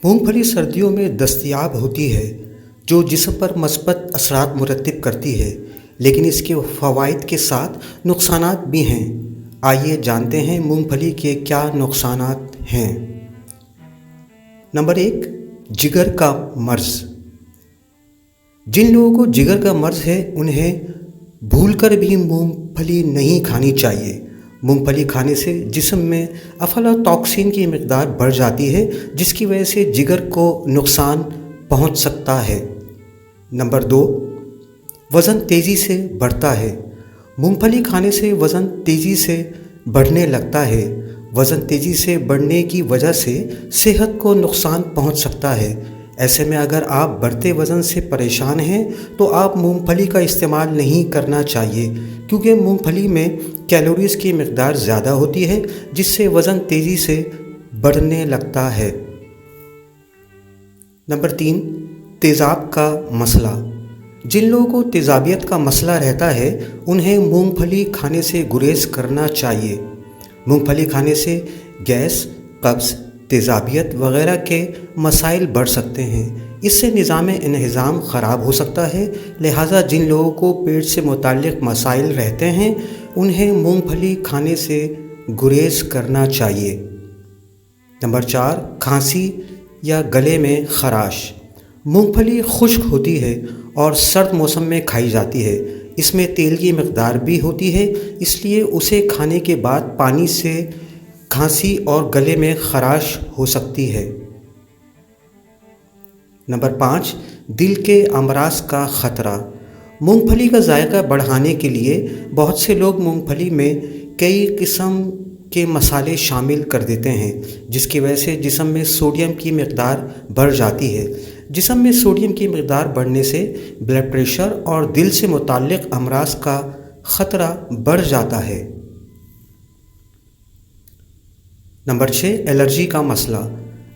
मूंगफली सर्दियों में दस्तयाब होती है जो जिस्म पर मस्बत असरात मुरतब करती है, लेकिन इसके फ़वाइद के साथ नुकसानात भी हैं। आइए जानते हैं मूंगफली के क्या नुकसानात हैं। नंबर 1, जिगर का मर्ज़। जिन लोगों को जिगर का मर्ज़ है उन्हें भूलकर भी मूंगफली नहीं खानी चाहिए। मूंगफली खाने से जिस्म में अफलाटॉक्सिन की मिकदार बढ़ जाती है, जिसकी वजह से जिगर को नुकसान पहुंच सकता है। नंबर 2, वज़न तेज़ी से बढ़ता है। मूंगफली खाने से वज़न तेज़ी से बढ़ने लगता है। वज़न तेज़ी से बढ़ने की वजह से सेहत को नुकसान पहुंच सकता है। ऐसे में अगर आप बढ़ते वज़न से परेशान हैं तो आप मूंगफली का इस्तेमाल नहीं करना चाहिए, क्योंकि मूंगफली में कैलोरीज़ की मिकदार ज़्यादा होती है, जिससे वज़न तेज़ी से बढ़ने लगता है। नंबर 3, तेज़ाब का मसला। जिन लोगों को तेज़ाबियत का मसला रहता है उन्हें मूंगफली खाने से गुरेज करना चाहिए। मूंगफली खाने से गैस, कब्ज़, तेज़ाबियत वगैरह के मसाइल बढ़ सकते हैं। इससे निज़ाम इंहिज़ाम ख़राब हो सकता है। लिहाजा जिन लोगों को पेट से मुताल्लिक़ मसाइल रहते हैं उन्हें मूंगफली खाने से गुरेज करना चाहिए। नंबर 4, खांसी या गले में ख़राश। मूंगफली खुश्क होती है और सर्द मौसम में खाई जाती है। इसमें तेल की मिकदार भी होती है, इसलिए उसे खाने के बाद पानी से खांसी और गले में ख़राश हो सकती है। नंबर 5, दिल के अमराज का ख़तरा। मूंगफली का जायका बढ़ाने के लिए बहुत से लोग मूंगफली में कई किस्म के मसाले शामिल कर देते हैं, जिसकी वजह से जिस्म में सोडियम की मिकदार बढ़ जाती है। जिस्म में सोडियम की मिकदार बढ़ने से ब्लड प्रेशर और दिल से मुताल्लिक़ अमराज का ख़तरा बढ़ जाता है। नंबर 6, एलर्जी का मसला।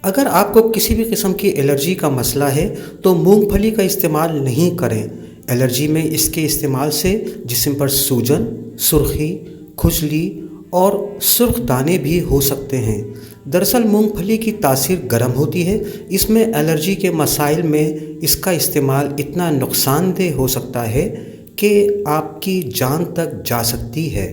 अगर आपको किसी भी किस्म की एलर्जी का मसला है तो मूंगफली का इस्तेमाल नहीं करें। एलर्जी में इसके इस्तेमाल से जिस्म पर सूजन, सुर्खी, खुजली और सुर्ख दाने भी हो सकते हैं। दरअसल मूंगफली की तासीर गर्म होती है। इसमें एलर्जी के मसाइल में इसका इस्तेमाल इतना नुकसानदेह हो सकता है कि आपकी जान तक जा सकती है।